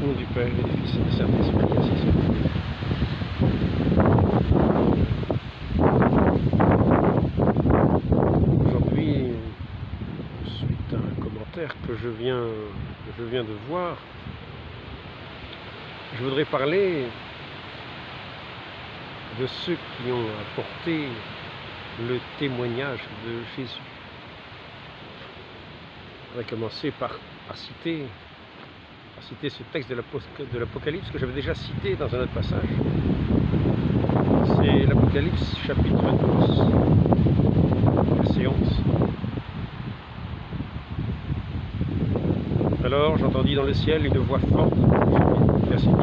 nom du Père et du Fils et du Saint-Esprit, ainsi soit. Aujourd'hui, suite à un commentaire que je viens de voir, je voudrais parler de ceux qui ont apporté le témoignage de Jésus. Je voudrais commencer par citer ce texte de l'Apocalypse que j'avais déjà cité dans un autre passage. C'est l'Apocalypse chapitre 12, verset 11. Alors j'entendis dans le ciel une voix forte, verset 10,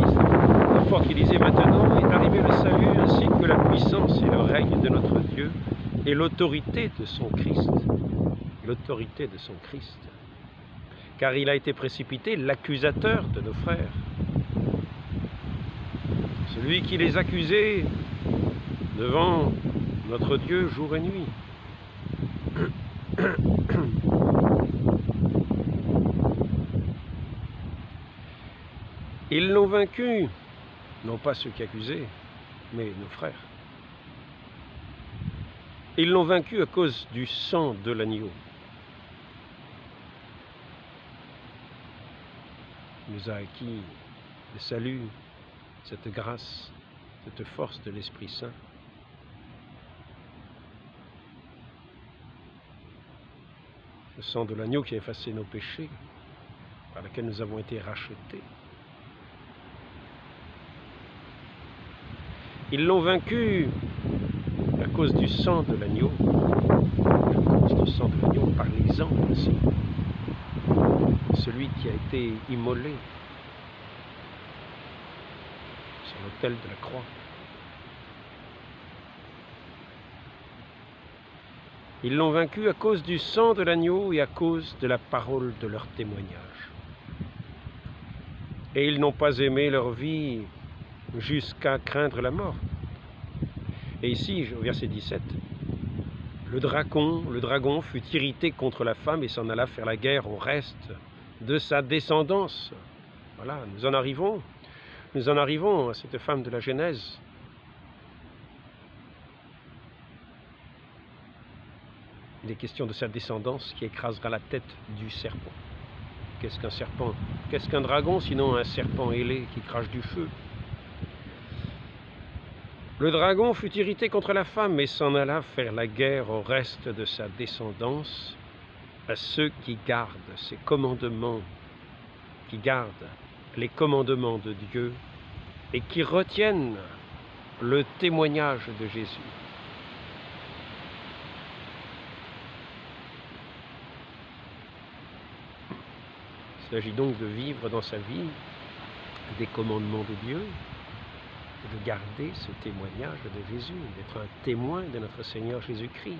la forte qui disait: maintenant est arrivé le salut ainsi que la puissance et le règne de notre Dieu et l'autorité de son Christ. L'autorité de son Christ. Car il a été précipité l'accusateur de nos frères, celui qui les accusait devant notre Dieu jour et nuit. Ils l'ont vaincu, non pas ceux qui accusaient, mais nos frères. Ils l'ont vaincu à cause du sang de l'agneau. Il nous a acquis le salut, cette grâce, cette force de l'Esprit Saint. Le sang de l'agneau qui a effacé nos péchés, par lequel nous avons été rachetés. Ils l'ont vaincu à cause du sang de l'agneau, à cause du sang de l'agneau par l'exemple aussi. Celui qui a été immolé sur l'autel de la croix. Ils l'ont vaincu à cause du sang de l'agneau et à cause de la parole de leur témoignage. Et ils n'ont pas aimé leur vie jusqu'à craindre la mort. Et ici, au verset 17, le dragon fut irrité contre la femme et s'en alla faire la guerre au reste de sa descendance. Voilà, nous en arrivons à cette femme de la Genèse. Il est question de sa descendance qui écrasera la tête du serpent. Qu'est-ce qu'un serpent? Qu'est-ce qu'un dragon sinon un serpent ailé qui crache du feu? Le dragon fut irrité contre la femme et s'en alla faire la guerre au reste de sa descendance, à ceux qui gardent ses commandements, qui gardent les commandements de Dieu et qui retiennent le témoignage de Jésus. Il s'agit donc de vivre dans sa vie des commandements de Dieu, et de garder ce témoignage de Jésus, d'être un témoin de notre Seigneur Jésus-Christ.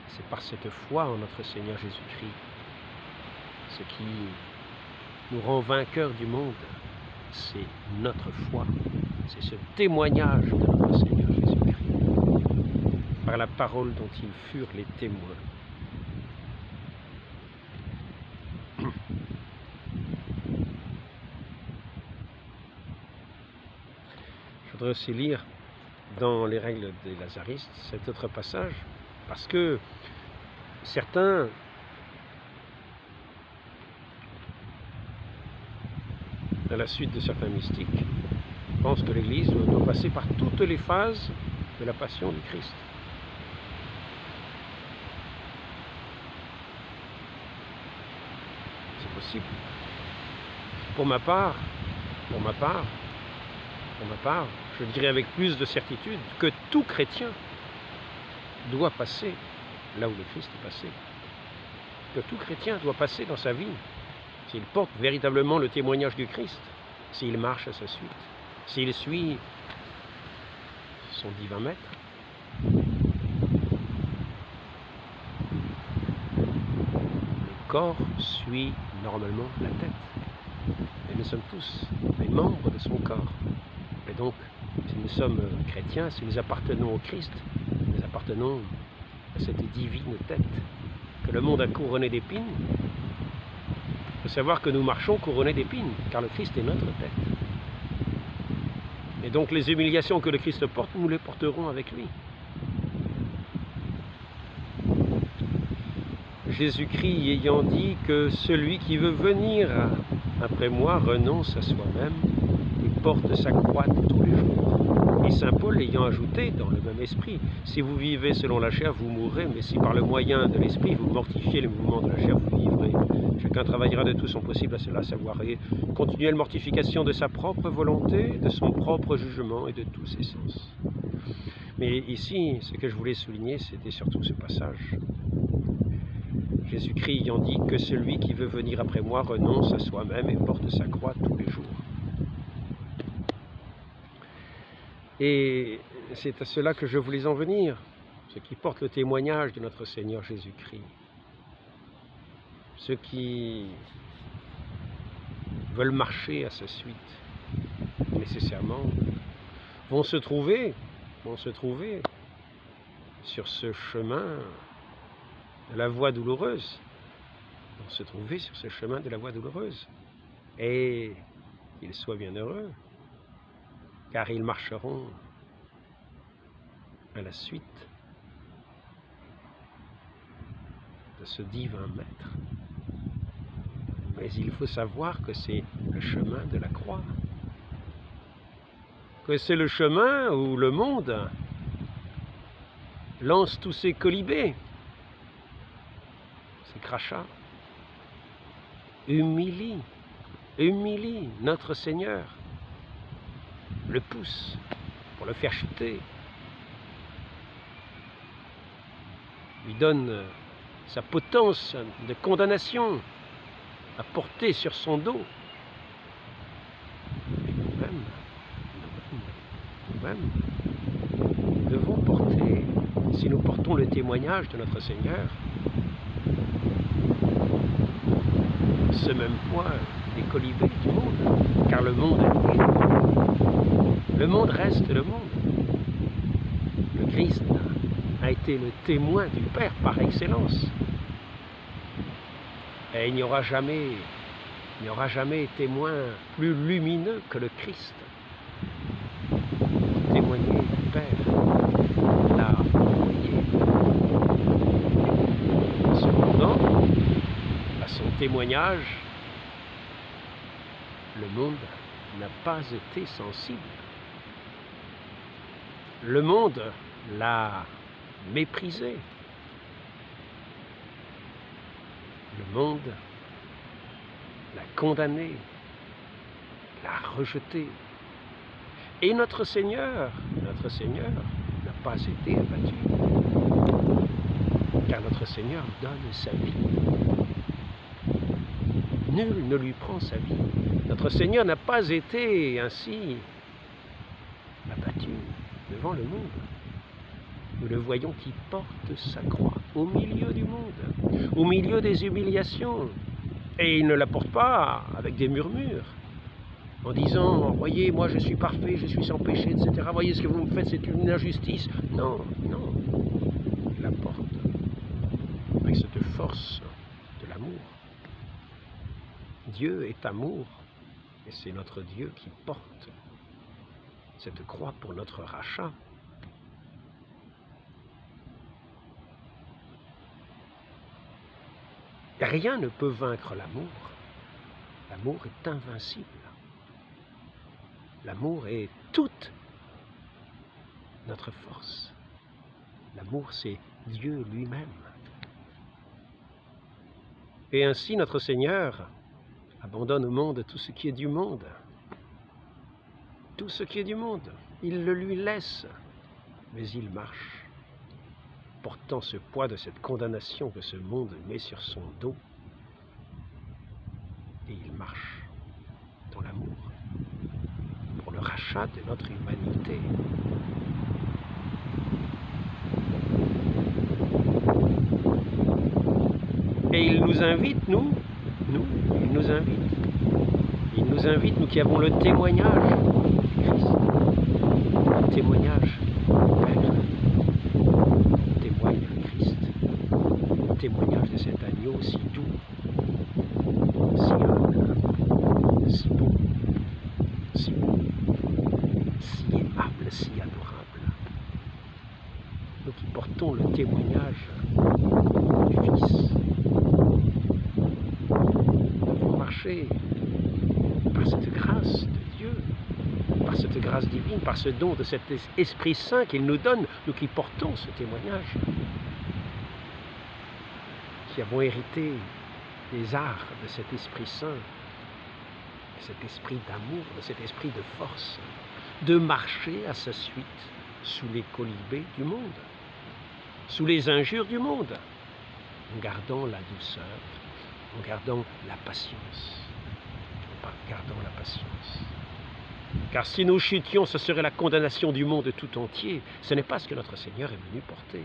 C'est par cette foi en notre Seigneur Jésus-Christ, ce qui nous rend vainqueurs du monde, c'est notre foi, c'est ce témoignage de notre Seigneur Jésus-Christ, par la parole dont ils furent les témoins. Je voudrais aussi lire dans les règles des Lazaristes cet autre passage, parce que certains à la suite de certains mystiques pensent que l'Église doit passer par toutes les phases de la passion du Christ. C'est possible. Pour ma part, je dirais avec plus de certitude que tout chrétien doit passer là où le Christ est passé. Que tout chrétien doit passer dans sa vie, s'il porte véritablement le témoignage du Christ, s'il marche à sa suite, s'il suit son divin maître. Le corps suit normalement la tête. Et nous sommes tous des membres de son corps. Et donc, si nous sommes chrétiens, si nous appartenons au Christ, nous appartenons à cette divine tête que le monde a couronnée d'épines, faut savoir que nous marchons couronnés d'épines, car le Christ est notre tête. Et donc les humiliations que le Christ porte, nous les porterons avec lui. Jésus-Christ ayant dit que celui qui veut venir après moi renonce à soi-même et porte sa croix tous les jours. Et saint Paul ayant ajouté dans le même esprit, si vous vivez selon la chair, vous mourrez, mais si par le moyen de l'esprit vous mortifiez les mouvements de la chair, vous vivrez. Chacun travaillera de tout son possible à cela, savoir et continuelle mortification de sa propre volonté, de son propre jugement et de tous ses sens. Mais ici, ce que je voulais souligner, c'était surtout ce passage. Jésus-Christ ayant dit que celui qui veut venir après moi renonce à soi-même et porte sa croix tous les jours. Et c'est à cela que je voulais en venir, ceux qui portent le témoignage de notre Seigneur Jésus-Christ. Ceux qui veulent marcher à sa suite, nécessairement, vont se trouver sur ce chemin de la voie douloureuse, et qu'ils soient bien heureux, car ils marcheront à la suite de ce divin maître. Mais il faut savoir que c'est le chemin de la croix, que c'est le chemin où le monde lance tous ses colibés, ses crachats, humilie notre Seigneur, le pousse pour le faire chuter, lui donne sa potence de condamnation à porter sur son dos. Et nous-mêmes, nous devons porter, si nous portons le témoignage de notre Seigneur, ce même poids des colibés du monde, car le monde est le monde. Le monde reste le monde. Le Christ a été le témoin du Père par excellence. Et il n'y aura jamais témoin plus lumineux que le Christ. Témoigner du Père, l'a envoyé. Cependant, à son témoignage, le monde n'a pas été sensible. Le monde l'a méprisé. Le monde l'a condamné, l'a rejeté. Et notre Seigneur n'a pas été abattu, car notre Seigneur donne sa vie. Nul ne lui prend sa vie. Notre Seigneur n'a pas été ainsi abattu devant le monde. Nous le voyons qui porte sa croix au milieu du monde, au milieu des humiliations. Et il ne la porte pas avec des murmures, en disant « Voyez, moi je suis parfait, je suis sans péché, etc. Voyez ce que vous me faites, c'est une injustice. » Non, non, il la porte avec cette force de l'amour. Dieu est amour, et c'est notre Dieu qui porte cette croix pour notre rachat. Rien ne peut vaincre l'amour. L'amour est invincible. L'amour est toute notre force. L'amour, c'est Dieu lui-même. Et ainsi, notre Seigneur abandonne au monde tout ce qui est du monde. Tout ce qui est du monde. Il le lui laisse, mais il marche, portant ce poids de cette condamnation que ce monde met sur son dos. Et il marche dans l'amour, pour le rachat de notre humanité. Et il nous invite, il nous invite, nous qui avons le témoignage du Christ, le témoignage du Père, témoigne le Christ, le témoignage de cet agneau si doux, si nous qui portons le témoignage du Fils. Nous devons marcher par cette grâce de Dieu, par cette grâce divine, par ce don de cet Esprit Saint qu'il nous donne, nous qui portons ce témoignage, qui avons hérité des arts de cet Esprit Saint, de cet esprit d'amour, de cet esprit de force, de marcher à sa suite sous les colibés du monde, sous les injures du monde, en gardant la douceur, en gardant la patience, en gardant la patience. Car si nous chutions, ce serait la condamnation du monde tout entier. Ce n'est pas ce que notre Seigneur est venu porter.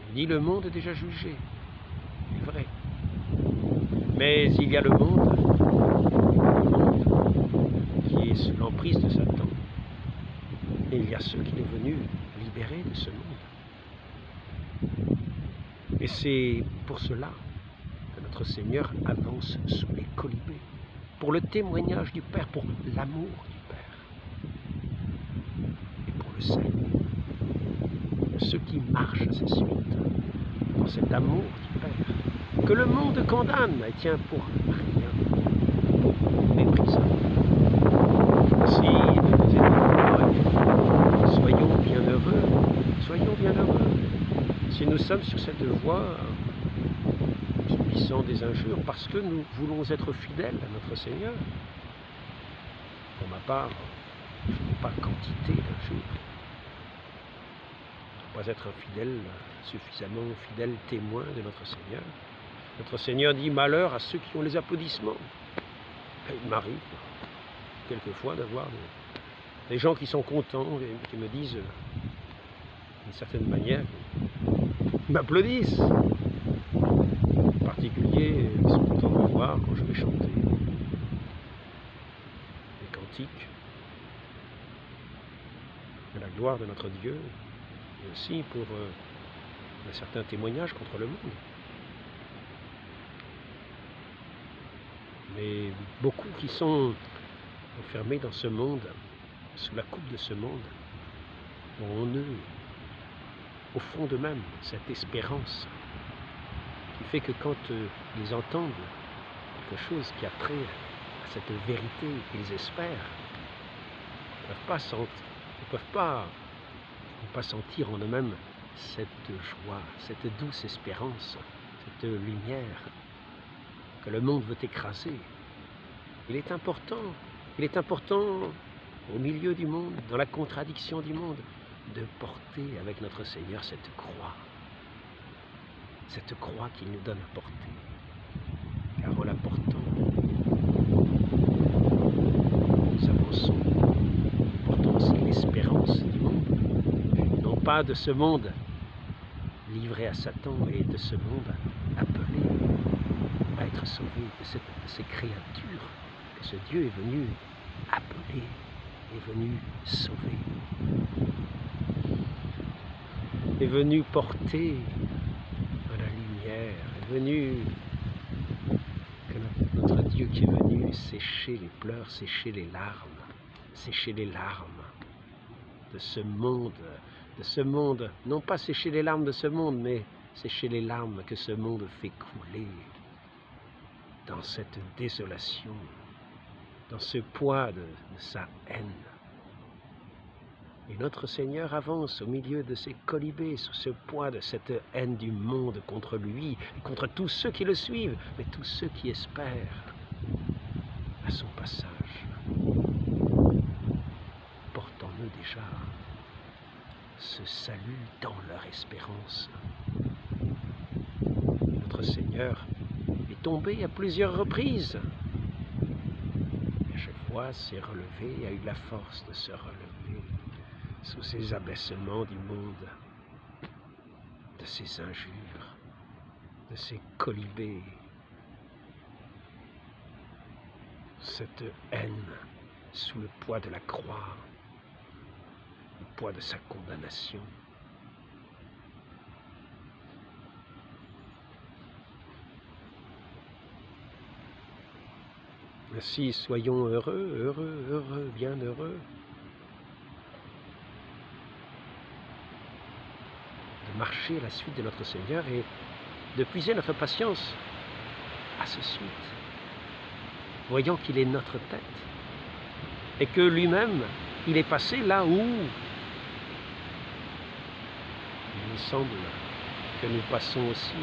Il dit, le monde est déjà jugé, c'est vrai. Mais il y a le monde qui est sous l'emprise de Satan. Et il y a ceux qu'il est venu libérer de ce monde. Et c'est pour cela que notre Seigneur avance sous les colibés, pour le témoignage du Père, pour l'amour du Père, et pour le salut de ceux qui marchent à sa suite, dans cet amour du Père, que le monde condamne, et tient pour rien, pour méprisable. Si nous êtes soyons bien heureux, si nous sommes sur cette voie, subissant des injures, parce que nous voulons être fidèles à notre Seigneur. Pour ma part, je n'ai pas quantité d'injures. Je ne dois pas être suffisamment fidèle témoin de notre Seigneur. Notre Seigneur dit malheur à ceux qui ont les applaudissements. Et il m'arrive quelquefois d'avoir des gens qui sont contents et qui me disent d'une certaine manière, ils m'applaudissent. En particulier, ils sont contents de me voir quand je vais chanter les cantiques de la gloire de notre Dieu, et aussi pour un certain témoignage contre le monde. Mais beaucoup qui sont enfermés dans ce monde, sous la coupe de ce monde, ont en eux, au fond d'eux-mêmes, cette espérance qui fait que quand ils entendent quelque chose qui a trait à cette vérité qu'ils espèrent, ils ne peuvent pas sentir en eux-mêmes cette joie, cette douce espérance, cette lumière que le monde veut écraser. Il est important au milieu du monde, dans la contradiction du monde, de porter avec notre Seigneur cette croix qu'il nous donne à porter. Car en la portant, nous avançons, nous portons aussi l'espérance du monde, non pas de ce monde livré à Satan, mais de ce monde appelé à être sauvé, de ces créatures que ce Dieu est venu appeler, est venu sauver, est venu porter à la lumière, est venu, que notre Dieu qui est venu sécher les pleurs, sécher les larmes de ce monde, non pas sécher les larmes de ce monde, mais sécher les larmes que ce monde fait couler dans cette désolation, dans ce poids de sa haine. Et notre Seigneur avance au milieu de ces colibés, sous ce poids de cette haine du monde contre lui, et contre tous ceux qui le suivent, mais tous ceux qui espèrent à son passage. Porte en eux déjà ce salut dans leur espérance. Notre Seigneur est tombé à plusieurs reprises. Et à chaque fois s'est relevé, a eu la force de se relever sous ces abaissements du monde, de ces injures, de ces colibés, cette haine sous le poids de la croix, le poids de sa condamnation. Ainsi, soyons heureux, bien heureux. de marcher à la suite de notre Seigneur et de puiser notre patience à sa suite, voyant qu'il est notre tête et que lui-même, il est passé là où il nous semble que nous passons aussi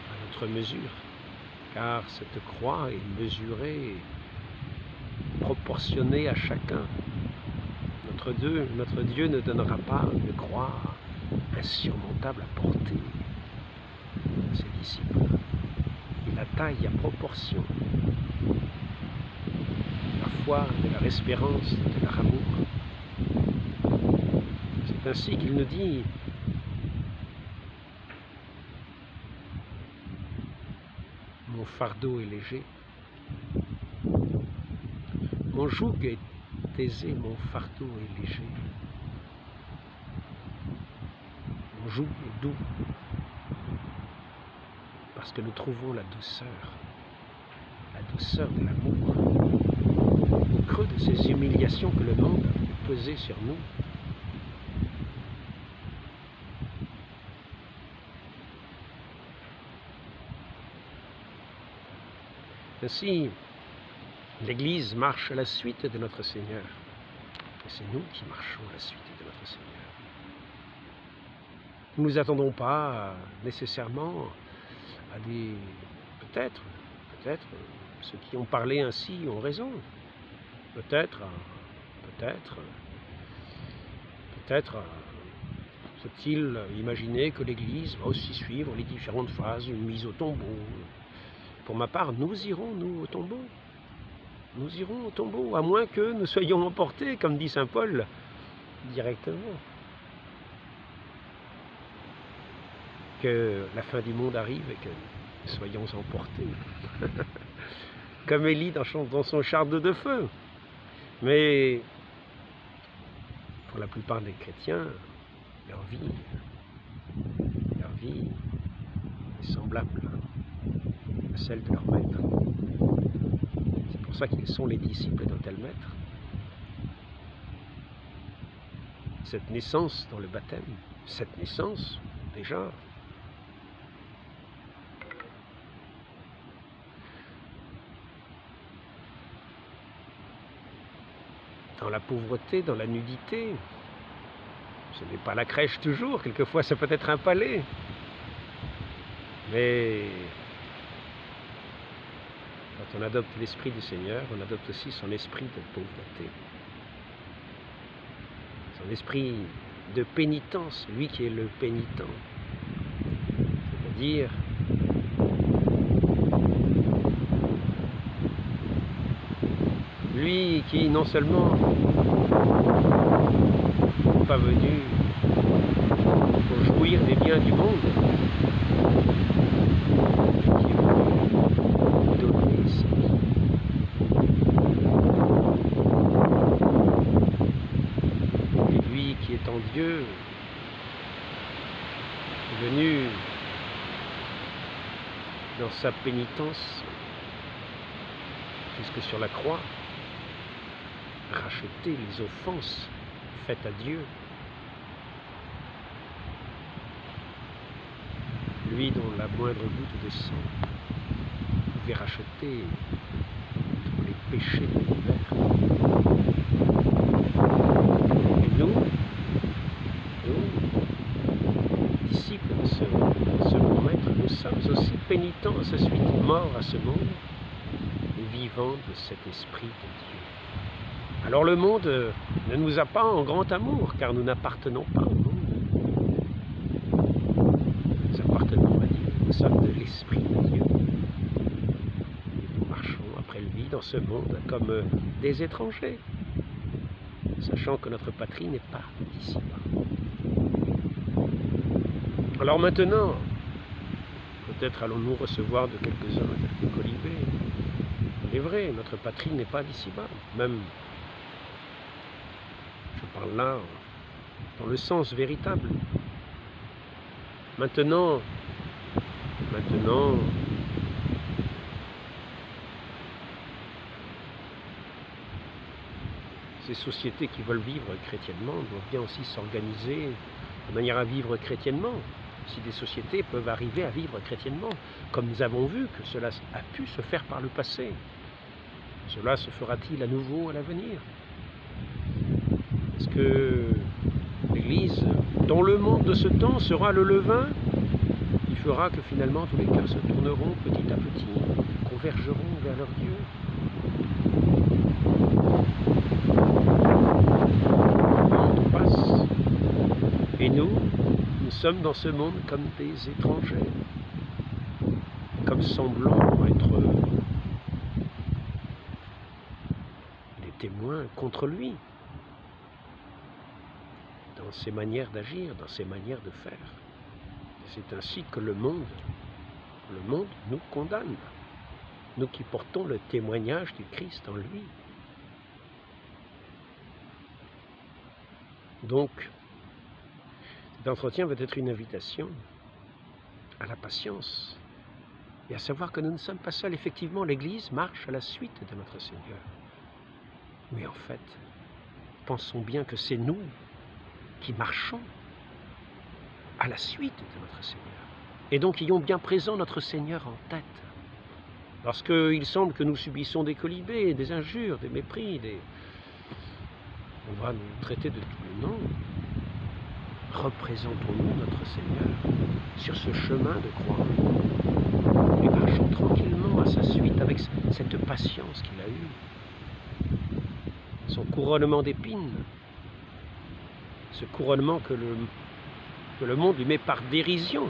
à notre mesure, car cette croix est mesurée, proportionnée à chacun. Notre Dieu ne donnera pas une croix insurmontable à porter à ses disciples. Il la taille à proportion, la foi de leur espérance, de leur amour. C'est ainsi qu'il nous dit: mon fardeau est léger, mon joug est aisé, mon fardeau est léger, mon joug est doux, parce que nous trouvons la douceur de l'amour, au creux de ces humiliations que le monde a fait peser sur nous. Ainsi, l'Église marche à la suite de notre Seigneur. Et c'est nous qui marchons à la suite de notre Seigneur. Nous ne nous attendons pas nécessairement à des... Peut-être, ceux qui ont parlé ainsi ont raison. Peut-être, faut-il imaginer que l'Église va aussi suivre les différentes phases d'une mise au tombeau. Pour ma part, nous irons, nous, au tombeau. Nous irons au tombeau, à moins que nous soyons emportés, comme dit saint Paul, directement. Que la fin du monde arrive et que nous soyons emportés. Comme Élie dans son char de feu. Mais pour la plupart des chrétiens, leur vie est semblable à celle de leur maître. C'est pour ça qu'ils sont les disciples d'un tel maître. Cette naissance dans le baptême, cette naissance déjà, dans la pauvreté, dans la nudité, ce n'est pas la crèche toujours, quelquefois ça peut être un palais, mais quand on adopte l'esprit du Seigneur, on adopte aussi son esprit de pauvreté, son esprit de pénitence, lui qui est le pénitent, c'est-à-dire lui qui non seulement n'est pas venu pour jouir des biens du monde, mais qui est venu donner sa vie. Et lui qui est en Dieu, est venu dans sa pénitence jusque sur la croix, racheter les offenses faites à Dieu. Lui dont la moindre goutte de sang pouvait racheter tous les péchés de l'univers. Et nous, disciples de ce bon maître, nous sommes aussi pénitents à sa suite, morts à ce monde et vivants de cet esprit de Dieu. Alors le monde ne nous a pas en grand amour, car nous n'appartenons pas au monde. Nous appartenons à Dieu, nous sommes de l'Esprit de Dieu. Et nous marchons après lui dans ce monde comme des étrangers, sachant que notre patrie n'est pas d'ici-bas. Alors maintenant, peut-être allons-nous recevoir de quelques-uns quelques colibés. Il est vrai, notre patrie n'est pas d'ici-bas, même... Je parle là dans le sens véritable. Maintenant, ces sociétés qui veulent vivre chrétiennement doivent bien aussi s'organiser de manière à vivre chrétiennement. Si des sociétés peuvent arriver à vivre chrétiennement, comme nous avons vu que cela a pu se faire par le passé, cela se fera-t-il à nouveau à l'avenir? Est-ce que l'Église, dans le monde de ce temps, sera le levain qui fera que finalement tous les cœurs se tourneront petit à petit, convergeront vers leur Dieu? Le monde passe, et nous sommes dans ce monde comme des étrangers, comme semblant être des témoins contre lui, dans ses manières d'agir, dans ses manières de faire. C'est ainsi que le monde nous condamne, nous qui portons le témoignage du Christ en lui. Donc, cet entretien veut être une invitation à la patience et à savoir que nous ne sommes pas seuls. Effectivement, l'Église marche à la suite de notre Seigneur. Mais en fait, pensons bien que c'est nous qui marchons à la suite de notre Seigneur. Et donc, ayons bien présent notre Seigneur en tête. Lorsqu'il semble que nous subissons des colibés, des injures, des mépris, on va nous traiter de tous les noms. Représentons-nous notre Seigneur sur ce chemin de croix et marchons tranquillement à sa suite avec cette patience qu'il a eue, son couronnement d'épines, ce couronnement que le monde lui met par dérision.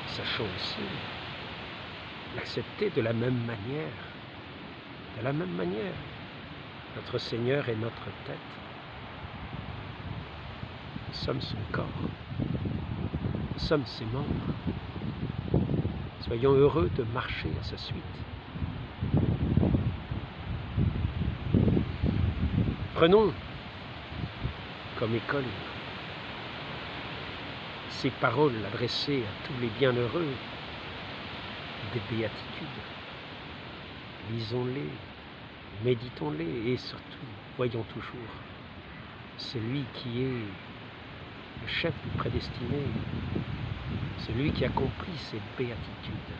Sachons aussi l'accepter de la même manière. De la même manière, notre Seigneur est notre tête. Nous sommes son corps. Nous sommes ses membres. Soyons heureux de marcher à sa suite. Prenons comme école ces paroles adressées à tous les bienheureux des béatitudes. Lisons-les, méditons-les et surtout, voyons toujours celui qui est le chef du prédestiné, celui qui accomplit ces béatitudes,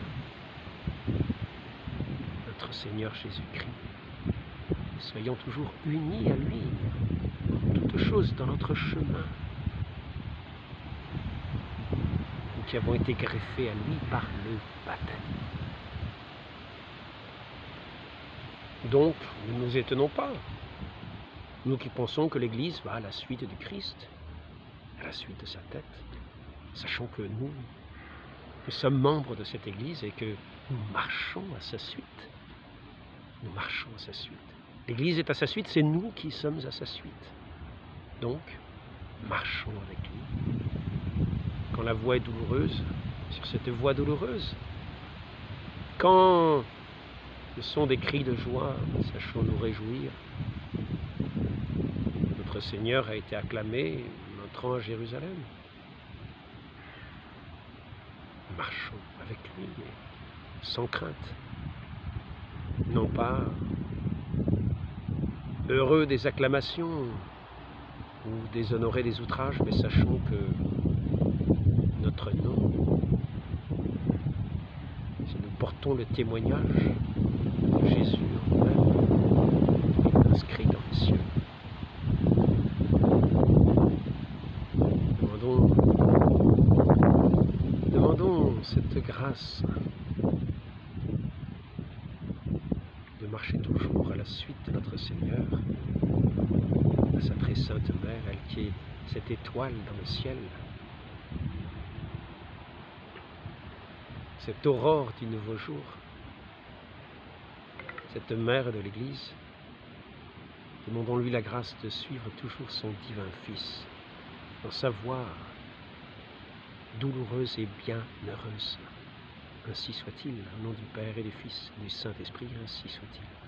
notre Seigneur Jésus-Christ. Soyons toujours unis à lui, en toutes choses dans notre chemin. Nous qui avons été greffés à lui par le baptême. Donc, ne nous étonnons pas, nous qui pensons que l'Église va à la suite du Christ, à la suite de sa tête, sachant que nous sommes membres de cette Église et que nous marchons à sa suite. Nous marchons à sa suite. L'Église est à sa suite, c'est nous qui sommes à sa suite. Donc, marchons avec lui. Quand la voie est douloureuse, sur cette voie douloureuse, quand ce sont des cris de joie, sachons nous réjouir. Notre Seigneur a été acclamé en entrant à Jérusalem. Marchons avec lui, sans crainte. Non pas heureux des acclamations ou déshonorés des outrages, mais sachons que notre nom, si nous portons le témoignage de Jésus en nous-mêmes, est inscrit dans les cieux. Demandons cette grâce de marcher toujours à la suite de notre Seigneur, à sa très sainte mère, elle qui est cette étoile dans le ciel, cette aurore du nouveau jour, cette mère de l'Église. Demandons-lui la grâce de suivre toujours son divin Fils dans sa voie douloureuse et bienheureuse. Ainsi soit-il, au nom du Père et du Fils et du Saint-Esprit, ainsi soit-il.